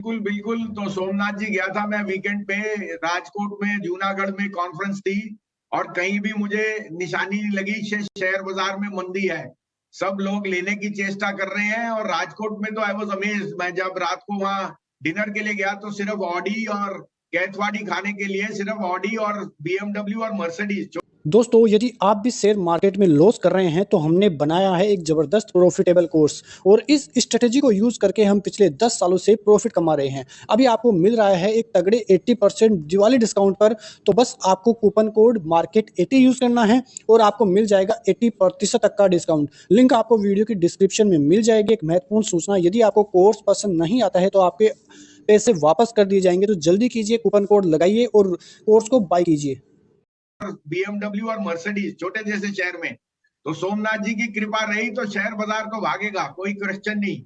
बिल्कुल बिल्कुल। तो सोमनाथ जी गया था मैं वीकेंड पे, राजकोट में, जूनागढ़ में कॉन्फ्रेंस थी और कहीं भी मुझे निशानी नहीं लगी शेयर बाजार में मंदी है। सब लोग लेने की चेष्टा कर रहे हैं और राजकोट में तो आई वाज अमेज्ड। मैं जब रात को वहां डिनर के लिए गया तो सिर्फ ऑडी और कैथवाड़ी खाने के लिए सिर्फ ऑडी और बीएमडब्ल्यू और मर्सिडीज। दोस्तों, यदि आप भी शेयर मार्केट में लॉस कर रहे हैं तो हमने बनाया है एक ज़बरदस्त प्रॉफिटेबल कोर्स और इस स्ट्रेटेजी को यूज़ करके हम पिछले 10 सालों से प्रॉफिट कमा रहे हैं। अभी आपको मिल रहा है एक तगड़े 80% दिवाली डिस्काउंट पर। तो बस आपको कूपन कोड मार्केट 80 यूज़ करना है और आपको मिल जाएगा 80% तक का डिस्काउंट। लिंक आपको वीडियो की डिस्क्रिप्शन में मिल जाएगी। एक महत्वपूर्ण सूचना, यदि आपको कोर्स पसंद नहीं आता है तो आपके पैसे वापस कर दिए जाएंगे। तो जल्दी कीजिए, कूपन कोड लगाइए और कोर्स को बाय कीजिए। बीएमडब्ल्यू और मर्सिडीज छोटे जैसे शहर में, तो सोमनाथ जी की कृपा रही तो शेयर बाजार तो भागेगा, कोई क्वेश्चन नहीं।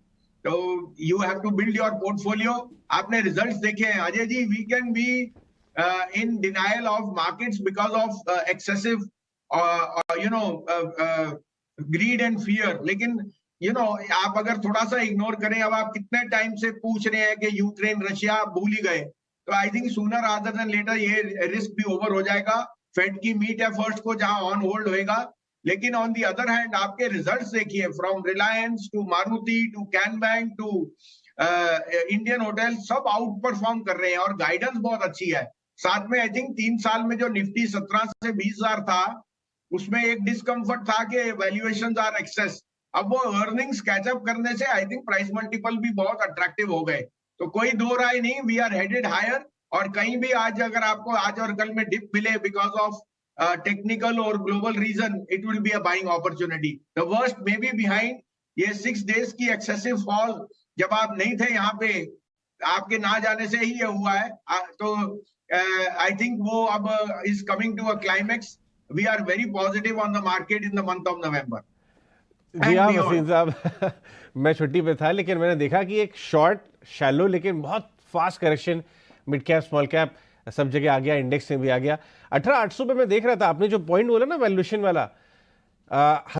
तो you have to build your portfolio. आपने रिजल्ट्स देखे हैं Ajay ji, we can be in denial of markets because of excessive greed and fear, लेकिन आप अगर थोड़ा सा इग्नोर करें, अब आप कितने टाइम से पूछ रहे हैं कि यूक्रेन रशिया भूल ही गए, तो I think sooner rather than later ये रिस्क भी ओवर हो जाएगा। फेड की मीट एफर्ट्स को जहां ऑन होल्ड होएगा, लेकिन ऑन दी अदर हैंड आपके रिजल्ट्स देखिए, from Reliance to Maruti to Can Bank to Indian Hotel, सब आउट परफॉर्म कर रहे हैं और गाइडेंस बहुत अच्छी है। साथ में आई थिंक 3 साल में जो निफ्टी 17 से 20,000 था, उसमें एक डिस्कम्फर्ट था कि वैल्यूएशंस आर एक्सेस। अब वो अर्निंग्स कैचअप करने से आई थिंक प्राइस मल्टीपल भी बहुत अट्रैक्टिव हो गए। तो कोई दो राय नहीं, वी आर हेडेड हायर। और कहीं भी आज अगर आपको आज और कल में डिप मिले बिकॉज ऑफ टेक्निकल और global reason, it will be a buying opportunity. The worst may be behind. ये 6 डेज की एक्सेसिव फॉल, जब आप नहीं थे यहाँ पे, आपके ना जाने से ही ये हुआ है। तो आई थिंक वो अब is coming to a climax. We are very positive on the market in the month of November. जी हाँ वसीम साहब, मैं छुट्टी पे था लेकिन मैंने देखा कि एक शॉर्ट शैलो लेकिन बहुत fast correction, mid cap small cap सब जगह आ गया, इंडेक्स में भी आ गया। 18,800 पे मैं देख रहा था, आपने जो पॉइंट बोला ना वैल्यूएशन वाला,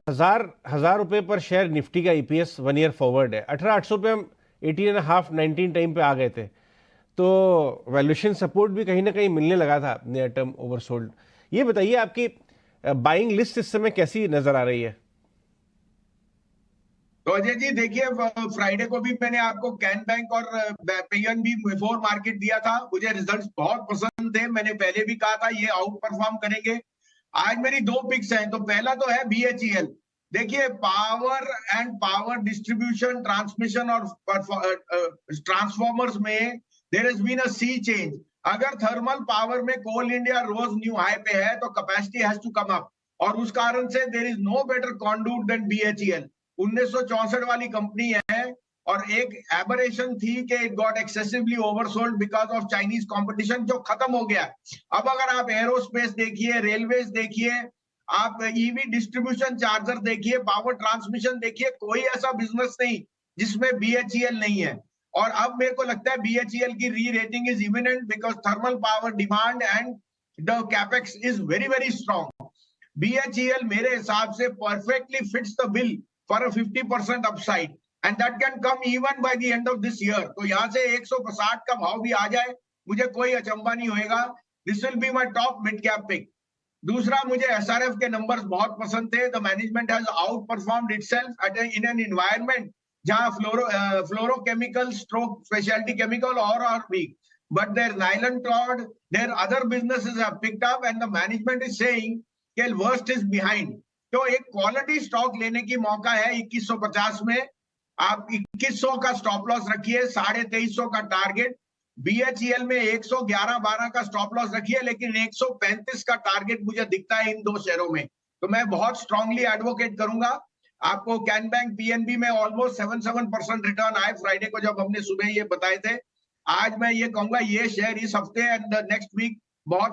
हजार रुपए पर शेयर निफ्टी का ईपीएस 1 ईयर फॉरवर्ड है। 18,800 पे हम 18.5 19 टाइम पे आ गए थे, तो वैल्यूएशन सपोर्ट भी कहीं ना कहीं मिलने लगा था नियर टर्म ओवरसोल्ड। ये बताइए आपकी बाइंग लिस्ट इस समय कैसी नजर आ रही है? तो अजय जी देखिए, फ्राइडे को भी मैंने आपको कैन बैंक और पीएनबी बिफोर मार्केट दिया था। मुझे रिजल्ट्स बहुत पसंद थे, मैंने पहले भी कहा था ये आउट परफॉर्म करेंगे। आज मेरी 2 पिक्स हैं। तो पहला तो है बीएचईएल। देखिए, power and power distribution, transmission और ट्रांसफॉर्मर्स में there has been a sea change. अगर थर्मल पावर में Coal India rose new high पे है तो capacity has to come up, और उस कारण से there is no better conduit than BHEL. 1964 वाली कंपनी है और एक एबरेशन थी कि it got excessively oversold because of Chinese competition, जो खत्म हो गया। अब अगर आप एरोस्पेस देखिए, रेलवेज देखिए, आप ईवी डिस्ट्रीब्यूशन चार्जर देखिए, पावर ट्रांसमिशन देखिए, कोई ऐसा बिजनेस नहीं जिसमें बीएचईएल नहीं है। और अब मेरे को लगता है बीएचईएल की re rating is imminent because thermal power demand and the capex is very very strong. BHEL मेरे हिसाब से perfectly fits the bill for a 50% upside and that can come even by the end of this year। तो यहाँ से 160 का भाव भी आ जाए, मुझे कोई अचंबा नहीं होएगा। This will be my top mid cap pick. दूसरा, मुझे एसआरएफ के नंबर्स बहुत पसंद थे। The management has out performed itself at in an environment जहां फ्लोरोकेमिकल स्ट्रोक स्पेशलिटी केमिकल और are weak, but their nylon clod, their other businesses have picked up and the management is saying कि worst is behind। तो एक quality stock लेने की मौका है 2150 में। आप 2100 का स्टॉप लॉस रखिए, 2350 का टारगेट। बीएचईएल में 111-12 का स्टॉप लॉस रखिए, लेकिन 135 का टारगेट मुझे दिखता है इन 2 शेयरों में। तो मैं बहुत स्ट्रांगली एडवोकेट करूंगा। आपको कैन बैंक पीएनबी में ऑलमोस्ट 7% रिटर्न आए फ्राइडे को, जब हमने सुबह ये बताए थे। आज मैं ये कहूंगा ये शेयर इस हफ्ते एंड नेक्स्ट वीक बहुत